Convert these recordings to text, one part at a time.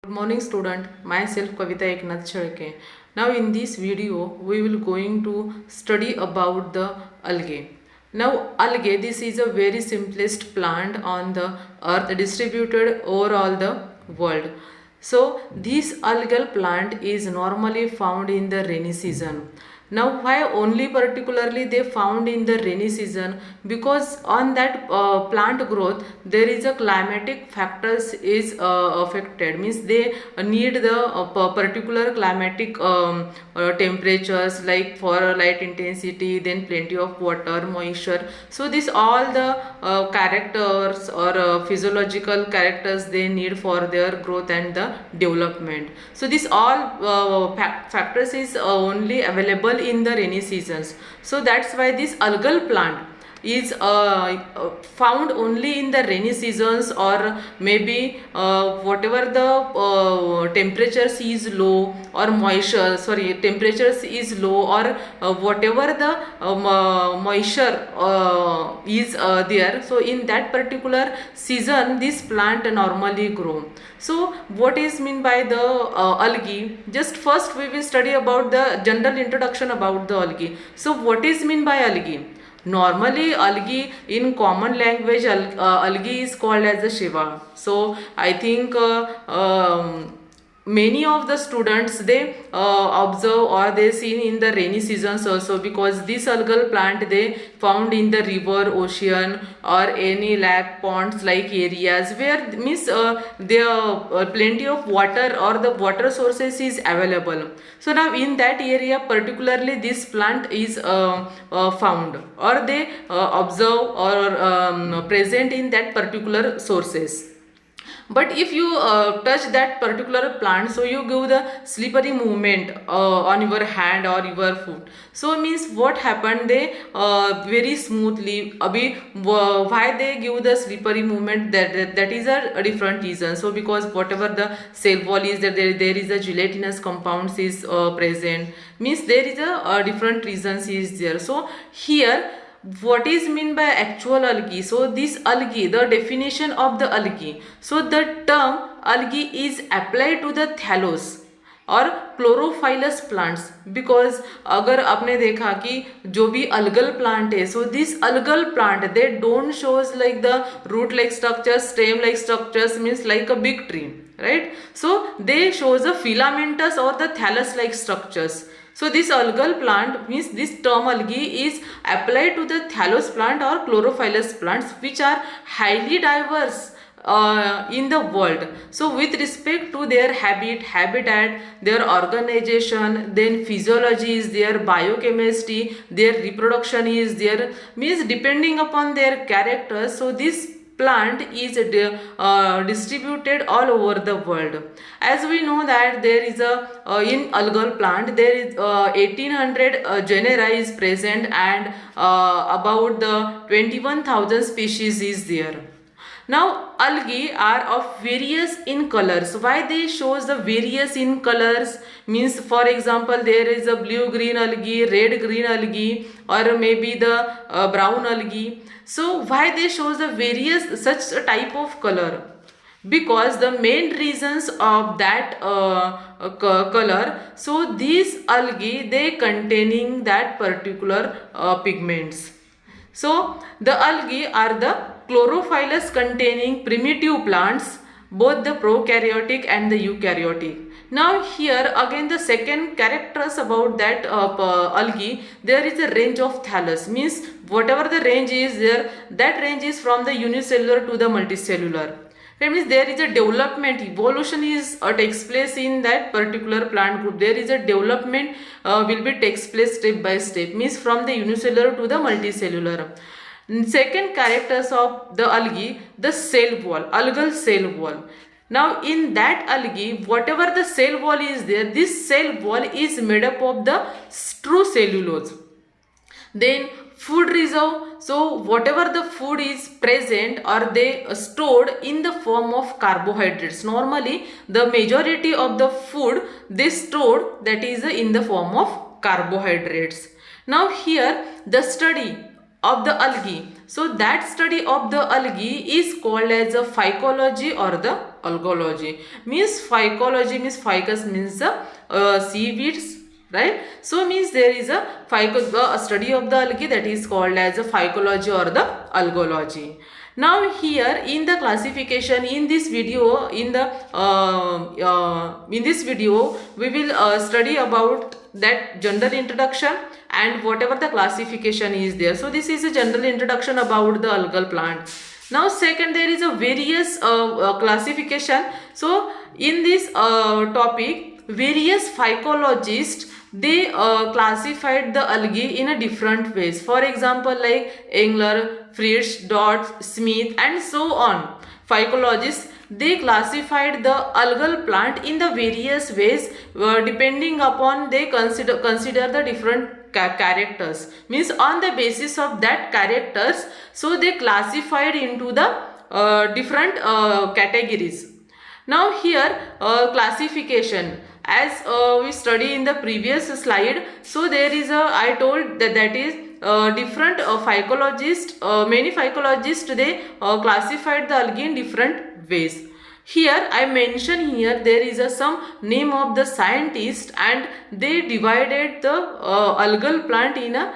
Good morning student, myself Kavita Eknath Shalke. Now in this video we will going to study about the algae. Now algae, this is a very simplest plant on the earth distributed over all the world. So this algal plant is normally found in the rainy season. Now why only particularly they found in the rainy season? Because on that plant growth there is a climatic factors is affected, means they need the particular climatic temperatures, like for light intensity, then plenty of water, moisture. So this all the characters or physiological characters they need for their growth and the development. So this all factors is only available in the rainy seasons. So that's why this algal plant is found only in the rainy seasons, or maybe whatever the temperatures is low or moisture, temperatures is low, or whatever the moisture is there. So in that particular season this plant normally grow. So what is mean by the algae? Just first we will study about the general introduction about the algae. So what is mean by algae? Normally algae in common language algae is called as a shiva. So I think many of the students they observe or they seen in the rainy seasons also, because this algal plant they found in the river, ocean, or any lake, ponds like areas where means there are plenty of water or the water sources is available. So now in that area particularly this plant is found, or they observe or present in that particular sources. But if you touch that particular plant, so you give the slippery movement on your hand or your foot. So means what happened, they very smoothly why they give the slippery movement, that is a different reason. So because whatever the cell wall is there is a gelatinous compounds is present, means there is a different reasons is there. So here what is mean by actual algae? So this algae, the definition of the algae, so the term algae is applied to the thallus और chlorophyllous plants. Because अगर आपने देखा कि जो भी algal plant है, so this algal plant they don't shows like the root like structures, stem like structures, means like a big tree, right? So they shows a filamentous or the thallus like structures. So this algal plant means this term algae is applied to the thallus plant or chlorophyllous plants which are highly diverse in the world. So with respect to their habitat, their organization, then physiology is there, biochemistry, their reproduction is there, means depending upon their characters. So this plant is distributed all over the world. As we know that there is a in algal plant there is 1800 genera is present, and about the 21,000 species is there. Now algae are of various in colors. Why they shows the various in colors? Means for example there is a blue green algae, red green algae, or maybe the brown algae. So why they shows the various such a type of color? Because the main reasons of that color, so these algae they containing that particular pigments. So the algae are the chlorophyllus containing primitive plants, both the prokaryotic and the eukaryotic. Now here again the second characters about that algae, there is a range of thallus, means whatever the range is there, that range is from the unicellular to the multicellular. That means there is a development, evolution is takes place in that particular plant group. There is a development will be takes place step by step, means from the unicellular to the multicellular. Second characters of the algae, the cell wall, algal cell wall. Now in that algae, whatever the cell wall is there, this cell wall is made up of the true cellulose. Then food reserve, so whatever the food is present or they stored in the form of carbohydrates. Normally the majority of the food they stored, that is in the form of carbohydrates. Now here the study of the algae, so that study of the algae is called as a phycology or the algology. Means phycology means ficus means the seaweeds, right? So means there is a study of the algae, that is called as a phycology or the algology. Now here in the classification, in this video, in this video we will study about that general introduction and whatever the classification is there. So this is a general introduction about the algal plant. Now second, there is a various classification. So in this topic, various phycologists, they classified the algae in a different ways. For example, like Engler, Fritz, Dodds, Smith and so on. Phycologists, they classified the algal plant in the various ways depending upon they consider the different characters. Means on the basis of that characters, so they classified into the different categories. Now here classification, as we study in the previous slide, so there is a, I told that is different phycologists, many phycologists, they classified the algae in different ways. Here I mention here there is a some name of the scientist and they divided the algal plant in a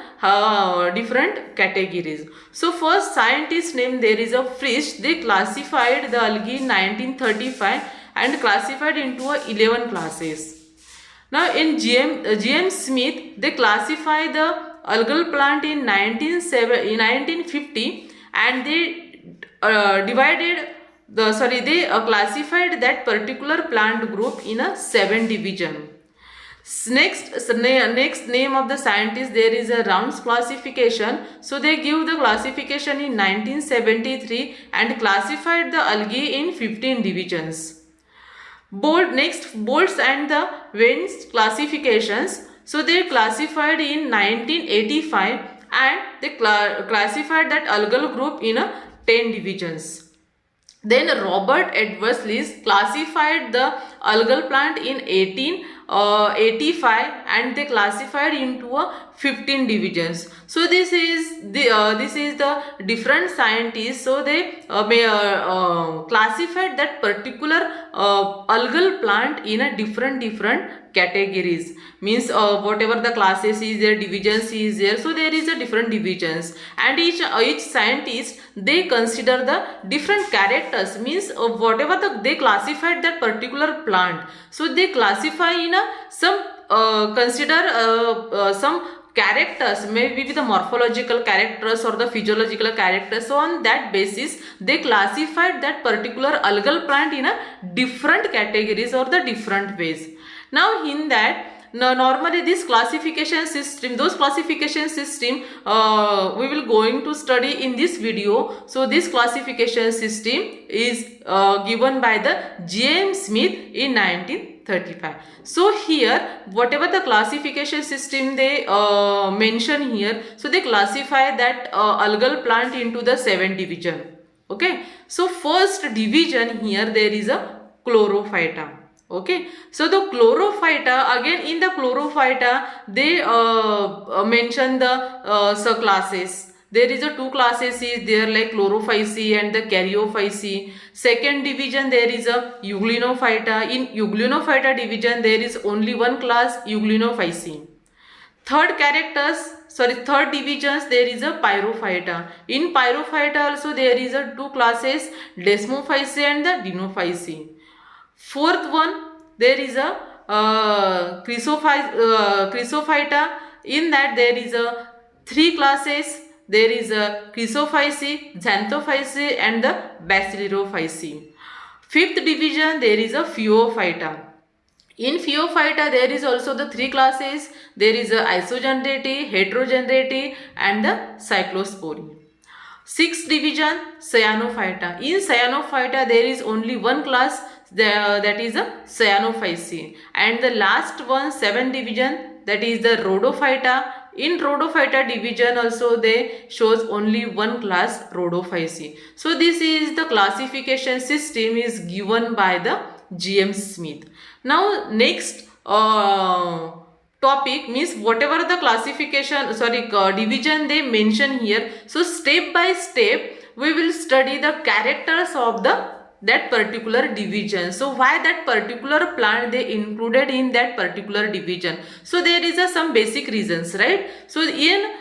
different categories. So first scientist name, there is a Frisch, they classified the algae in 1935 and classified into 11 classes. Now in G.M. Smith, they classify the algal plant in 1950 and they classified that particular plant group in a 7 division. Next name of the scientist, there is a Rounds classification. So they give the classification in 1973 and classified the algae in 15 divisions. Bolts and the Vents classifications. So they classified in 1985 and they classified that algal group in 10 divisions. Then Robert Edwards Lees classified the algal plant in 1885 and they classified into 15 divisions. So this is the different scientists. So they classified that particular algal plant in a different categories. Means whatever the classes is there, divisions is there, so there is a different divisions, and each scientist, they consider the different characters. Means whatever they classified that particular plant, so they classify in some some characters, maybe with the morphological characters or the physiological characters. So on that basis they classified that particular algal plant in a different categories or the different ways. Now in that, normally this classification system, those classification system we will going to study in this video. So this classification system is given by the J.M. Smith in 1935. So here whatever the classification system they mention here, so they classify that algal plant into the 7 division. Okay, so first division here there is a chlorophyta. Okay, so the chlorophyta, again in the chlorophyta they mention the subclasses. There is a 2 classes is there, like chlorophyceae and the caryophyceae. Second division there is a euglenophyta. In euglenophyta division there is only 1 class, euglenophyceae. Third divisions there is a pyrophyta. In pyrophyta also there is a 2 classes, desmophyceae and the dinophyceae. Fourth one, there is a chrysophyta. In that there is a 3 classes. There is a chrysophyceae, xanthophyceae and the basilorophyceae. Fifth division there is a phaeophyta. In phaeophyta there is also the 3 classes. There is a isogenerative, heterogenerative and the cyclosporine. Sixth division, cyanophyta. In cyanophyta there is only 1 class, that is a cyanophyceae. And the last one, 7th division, that is the rhodophyta. In rhodophyta division also they shows only 1 class, rhodophyceae. So this is the classification system is given by the G.M. Smith. Now next topic means whatever the classification division they mention here. So step by step we will study the characters of the that particular division. So why that particular plant they included in that particular division? So there is some basic reasons, right? So in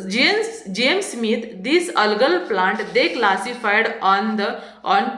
James Smith, this algal plant they classified on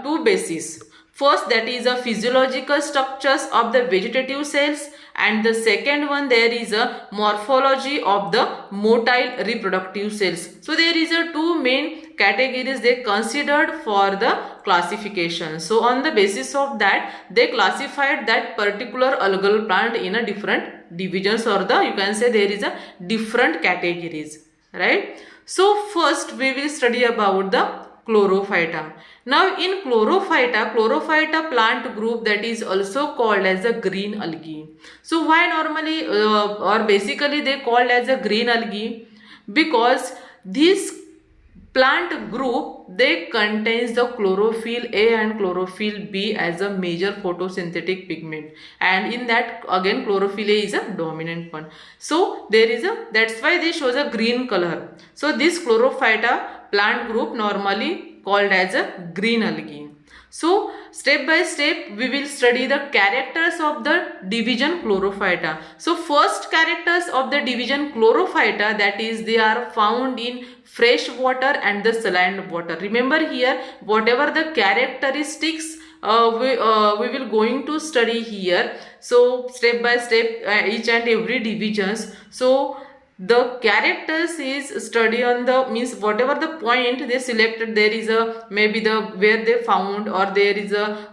two bases. First, that is a physiological structures of the vegetative cells, and the second one there is a morphology of the motile reproductive cells. So there is a two main categories they considered for the classification. So on the basis of that, they classified that particular algal plant in a different divisions, or the you can say there is a different categories, right? So first we will study about the chlorophyta. Now in chlorophyta plant group that is also called as a green algae. So why normally or basically they called as a green algae? Because this plant group they contains the chlorophyll A and chlorophyll B as a major photosynthetic pigment, and in that again chlorophyll A is a dominant one. So there is a, that's why they shows a green color. So this chlorophyta plant group normally called as a green algae. So step by step we will study the characters of the division chlorophyta. So first characters of the division chlorophyta, that is they are found in fresh water and the saline water. Remember here whatever the characteristics we will going to study here. So step by step each and every divisions. So the characters is study on the means whatever the point they selected, there is a maybe the where they found, or there is a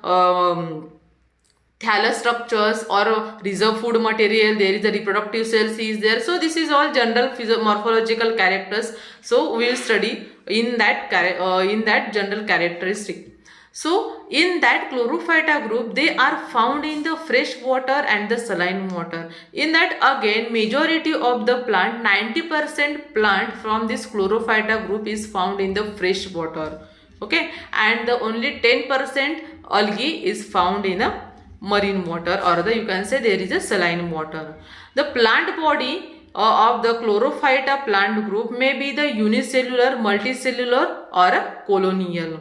thallus structures or a reserve food material, there is a reproductive cells is there. So this is all general morphological characters. So we will study in that general characteristic. So in that chlorophyta group they are found in the fresh water and the saline water. In that again majority of the plant, 90% plant from this chlorophyta group is found in the fresh water, okay, and the only 10% algae is found in a marine water, or the you can say there is a saline water. The plant body of the chlorophyta plant group may be the unicellular, multicellular or a colonial.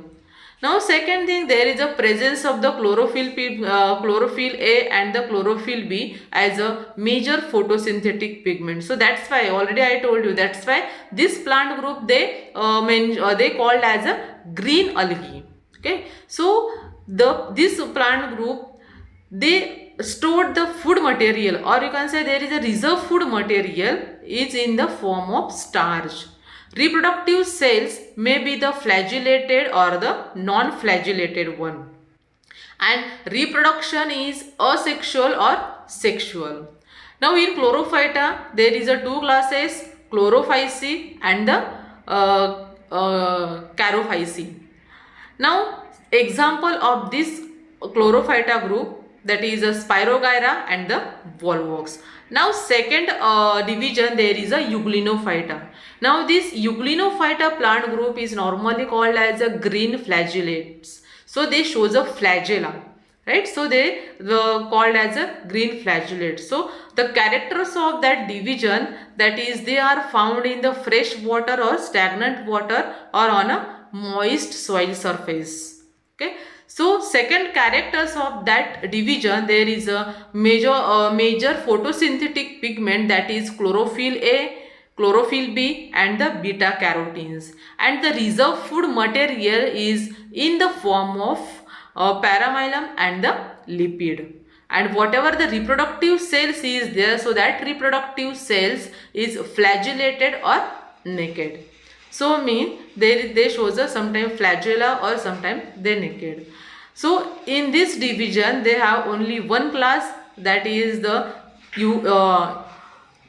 Now second thing, there is a presence of the chlorophyll A and the chlorophyll B as a major photosynthetic pigment. So that's why already I told you, that's why this plant group they called as a green algae. Okay, so this plant group they stored the food material, or you can say there is a reserve food material is in the form of starch. Reproductive cells may be the flagellated or the non-flagellated one, and reproduction is asexual or sexual. Now in chlorophyta there is a two classes, chlorophyceae and the charophyceae. Now example of this chlorophyta group, that is a Spirogyra and the volvox. Now second division there is a euglenophyta. Now this euglenophyta plant group is normally called as a green flagellates. So they shows a flagella, right? So they called as a green flagellate. So the characters of that division, that is they are found in the fresh water or stagnant water or on a moist soil surface. Okay. So second characters of that division, there is a major photosynthetic pigment, that is chlorophyll A, chlorophyll B and the beta carotenes, and the reserve food material is in the form of paramylum and the lipid, and whatever the reproductive cells is there, so that reproductive cells is flagellated or naked. So mean they shows us sometimes flagella or sometimes they naked. So in this division they have only one class, that is the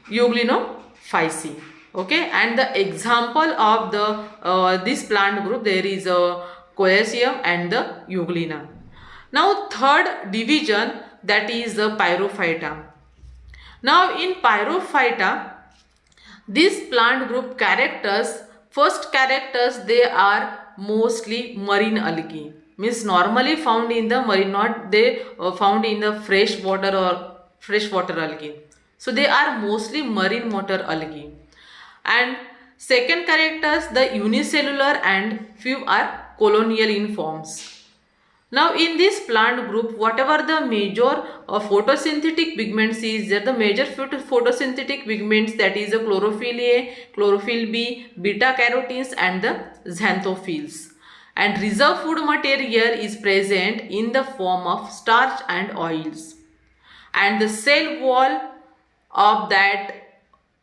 Euglenophyceae. Okay, and the example of the this plant group, there is a Coriaceum and the Euglena. Now third division, that is the Pyrophyta. Now in Pyrophyta, this plant group characters, first characters, they are mostly marine algae, means normally found in the marine, not they found in the fresh water or freshwater algae. So they are mostly marine water algae. And second characters, the unicellular and few are colonial in forms. Now in this plant group, whatever the major photosynthetic pigments is there, the major photosynthetic pigments, that is the chlorophyll A, chlorophyll B, beta carotenes and the xanthophylls. And reserve food material is present in the form of starch and oils. And the cell wall of that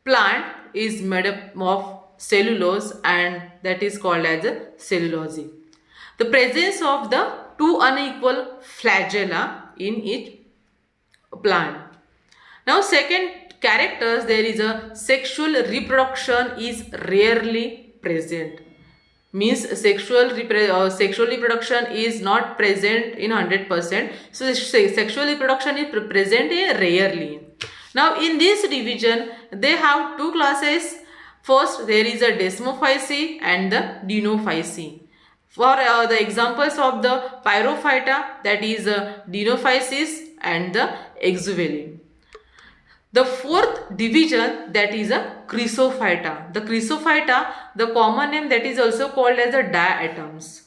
plant is made up of cellulose, and that is called as a cellulose. The presence of the two unequal flagella in each plant. Now second characters, there is a sexual reproduction is rarely present. Means sexual reproduction is not present in 100%. So sexual reproduction is present rarely. Now in this division they have two classes. First there is a Desmophyceae and the Dinophyceae. For the examples of the Pyrophyta, that is Dinophyces and the Exuveli. The fourth division, that is a Chrysophyta. The Chrysophyta, the common name, that is also called as the diatoms.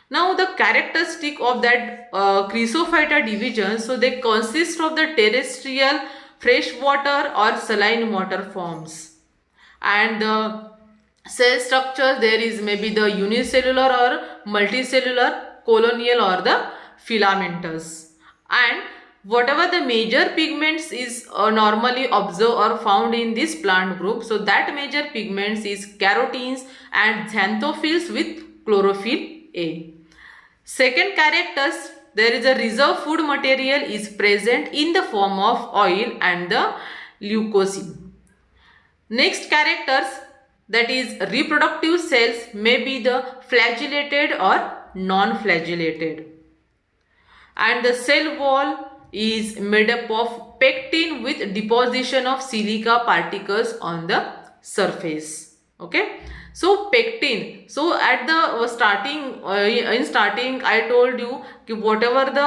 Now the characteristic of that Chrysophyta division, so they consist of the terrestrial, freshwater or saline water forms. And the cell structure, there is maybe the unicellular or multicellular, colonial or the filamentous. And whatever the major pigments is normally observed or found in this plant group, so that major pigments is carotenes and xanthophylls with chlorophyll A. Second characters, there is a reserve food material is present in the form of oil and the leucocene. Next characters, that is reproductive cells, may be the flagellated or non-flagellated. And the cell wall is made up of pectin with deposition of silica particles on the surface. Okay. So pectin. So at the starting I told you whatever the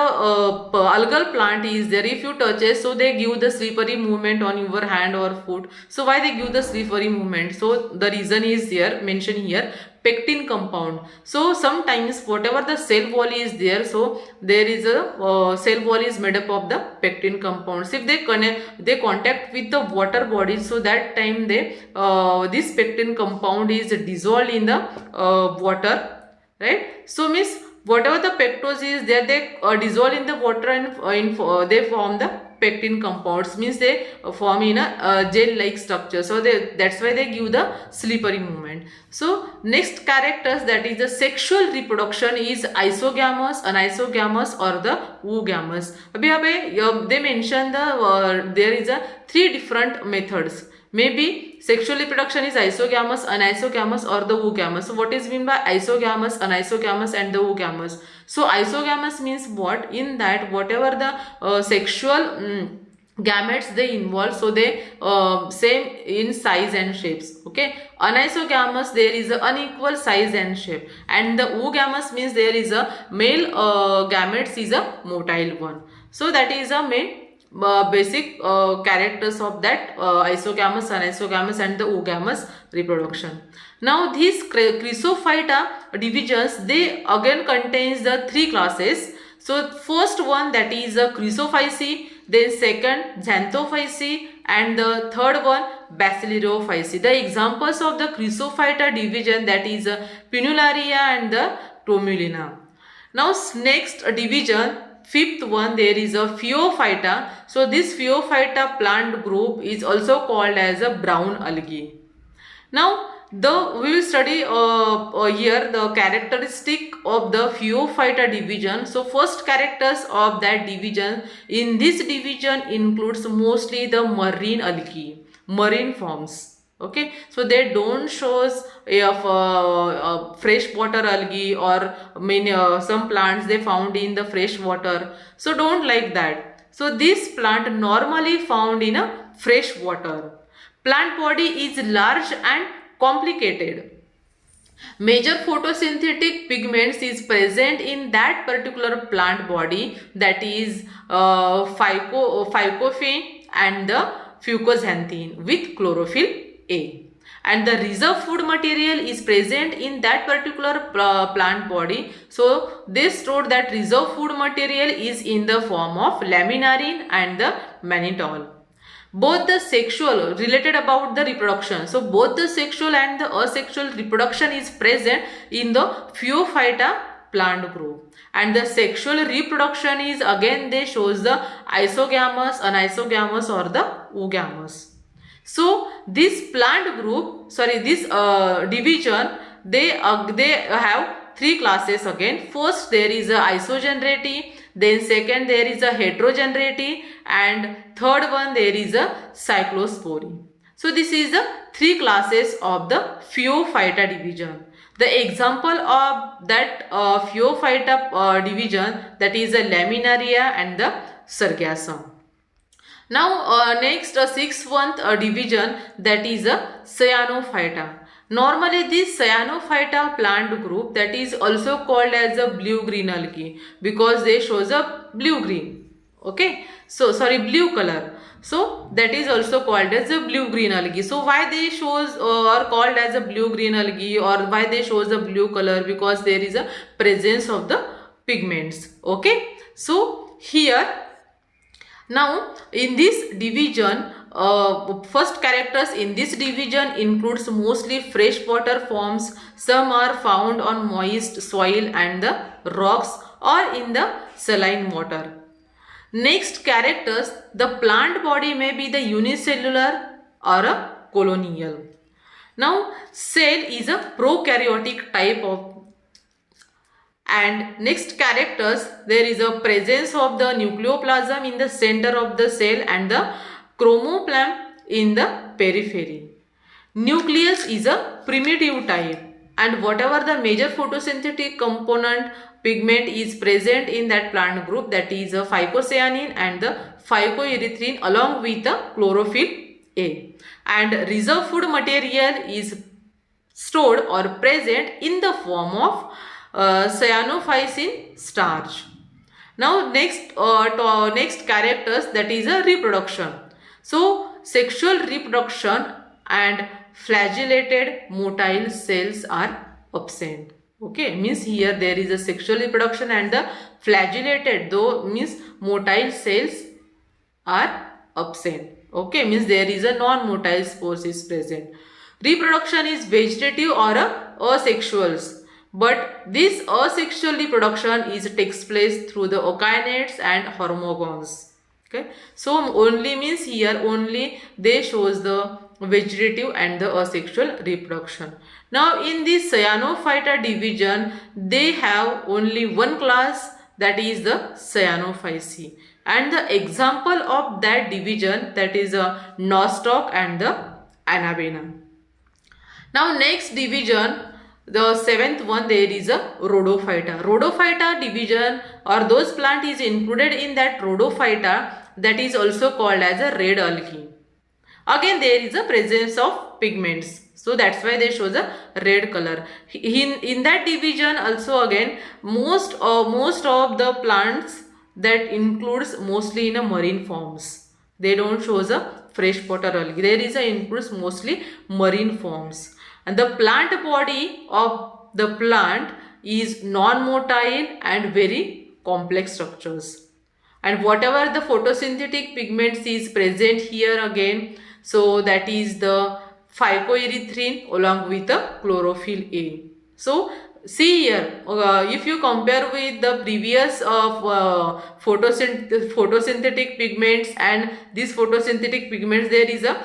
algal plant is there, if you touch it, so they give the slippery movement on your hand or foot. So why they give the slippery movement? So the reason is here mentioned here, pectin compound. So sometimes whatever the cell wall is there, so there is a cell wall is made up of the pectin compounds. If they contact with the water bodies, so that time they this pectin compound is dissolved in the water, right? So means whatever the pectose is there, they dissolve in the water and they form the pectin compounds, means they form in a gel like structure. So that's why they give the slippery movement. So next characters, that is the sexual reproduction is isogamous, anisogamous or the oogamous. They mention there is a three different methods. Maybe sexual reproduction is isogamous, anisogamous or the oogamous. So what is meant by isogamous, anisogamous and the oogamous? So isogamous means what? In that whatever the sexual gametes they involve, so they same in size and shapes. Okay. Anisogamous, there is a unequal size and shape, and the oogamous means there is a male gametes is a motile one. So that is a main basic characters of that isogamous, anisogamous and the oogamous reproduction. Now these Chrysophyta divisions, they again contains the three classes. So first one, that is a Chrysophyceae, then second Xanthophyceae and the third one Basilorophyceae. The examples of the Chrysophyta division, that is Pinularia and the Tromulina. Now next division, fifth one, there is a Phaeophyta. So this Phaeophyta plant group is also called as a brown algae. Now we will study here the characteristic of the Phaeophyta division. So first characters of that division, in this division includes mostly the marine algae, marine forms. Okay, so they don't shows freshwater algae or some plants they found in the fresh water. So don't like that. So this plant normally found in a fresh water. Plant body is large and complicated. Major photosynthetic pigments is present in that particular plant body, that is phycophene and the fucoxanthin with chlorophyll A. and the reserve food material is present in that particular plant body. So they stored that reserve food material is in the form of laminarin and the mannitol. Both the sexual related about the reproduction, so both the sexual and the asexual reproduction is present in the Phaeophyta plant group, and the sexual reproduction is again they shows the isogamous, anisogamous or the oogamous. So this plant group, sorry, this division, they have three classes again. First there is a isogenerative, then second there is a heterogenerative, and third one there is a cyclospory. So this is the three classes of the Phaeophyta division. The example of that Phaeophyta division, that is the Laminaria and the Sargassum. Now next sixth one division, that is a Cyanophyta. Normally this Cyanophyta plant group, that is also called as a blue-green algae because they shows a blue-green. Okay, so sorry, blue color. So that is also called as a blue-green algae. So why they shows or called as a blue-green algae, or why they shows a blue color? Because there is a presence of the pigments. Okay, so here now in this division, first characters in this division includes mostly freshwater forms. Some are found on moist soil and the rocks or in the saline water. Next characters, the plant body may be the unicellular or a colonial. Now cell is a prokaryotic type of. And next characters, there is a presence of the nucleoplasm in the center of the cell and the chromoplasm in the periphery. Nucleus is a primitive type, and whatever the major photosynthetic component pigment is present in that plant group, that is a phycocyanin and the phycoerythrin along with the chlorophyll A. And reserve food material is stored or present in the form of cyanophysin starch. Now next characters, that is a reproduction. So sexual reproduction and flagellated motile cells are absent. Okay, means here there is a sexual reproduction and the flagellated, though means motile cells are absent. Okay, means there is a non-motile spores is present. Reproduction is vegetative or asexuals. But this asexual reproduction takes place through the okynates and hormogones. Okay, so only means here only they shows the vegetative and the asexual reproduction. Now in this Cyanophyta division, they have only one class, that is the Cyanophyceae, and the example of that division, that is a nostoc and the Anabaena. Now next division, the seventh one, there is a Rhodophyta. Rhodophyta division or those plant is included in that Rhodophyta, that is also called as a red algae. Again there is a presence of pigments, so that's why they show the red color. In that division also again most of the plants that includes mostly in a marine forms. They don't show the freshwater algae. There is a includes mostly marine forms. And the plant body of the plant is non-motile and very complex structures. And whatever the photosynthetic pigments is present here again, so that is the phycoerythrin along with the chlorophyll A. So see here, if you compare with the previous photosynthetic pigments and these photosynthetic pigments, there is a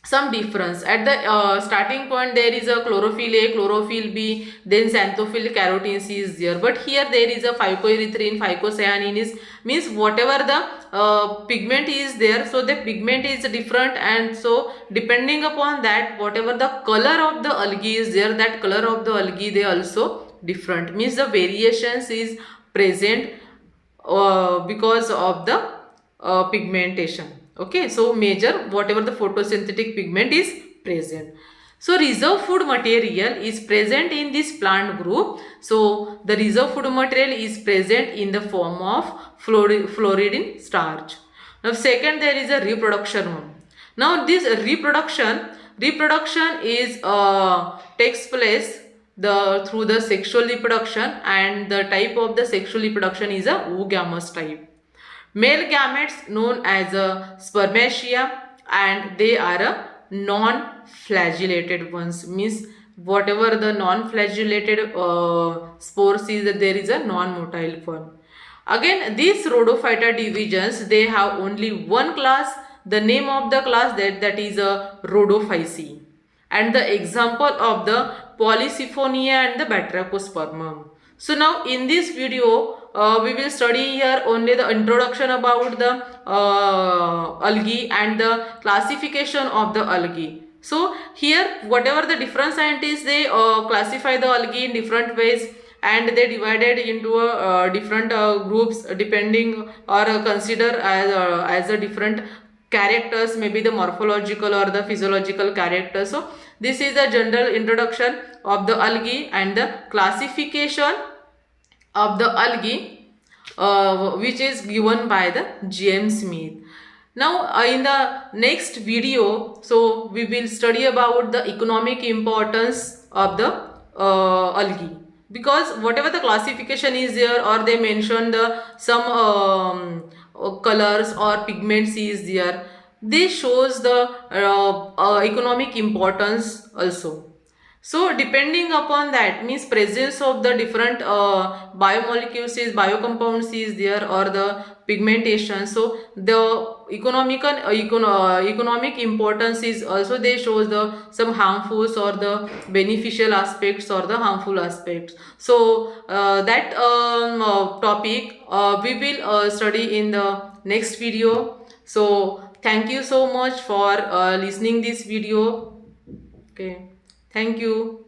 some difference. At the starting point there is a chlorophyll A, chlorophyll B, then xanthophyll carotene C is there, but here there is a phycoerythrin, phycocyanin is means whatever the pigment is there, so the pigment is different, and so depending upon that whatever the color of the algae is there, that color of the algae they also different, means the variations is present because of the pigmentation. Okay, so major whatever the photosynthetic pigment is present. So reserve food material is present in this plant group. So the reserve food material is present in the form of floridin starch. Now second, there is a reproduction one. Now this reproduction, reproduction is takes place through the sexual reproduction, and the type of the sexual reproduction is a oogamous type. Male gametes known as a spermatia, and they are a non-flagellated ones, means whatever the non-flagellated spores is, there is a non-motile one. Again, these rhodophyta divisions, they have only one class. The name of the class that is a rhodophyceae, and the example of the Polysiphonia and the Batrachospermum. So now in this video, we will study here only the introduction about the algae and the classification of the algae. So here, whatever the different scientists, they classify the algae in different ways, and they divided into different groups depending or consider as a different characters, maybe the morphological or the physiological characters. So this is the general introduction of the algae and the classification of the algae, which is given by the James Smith. Now in the next video, so we will study about the economic importance of the algae, because whatever the classification is there, or they mention the some colors or pigments is there, this shows the economic importance also. So depending upon that, means presence of the different biomolecules is biocompounds is there, or the pigmentation. So the economic importance is also, they shows the some harmful or the beneficial aspects or the harmful aspects. So that topic we will study in the next video. So thank you so much for listening this video. Okay. Thank you.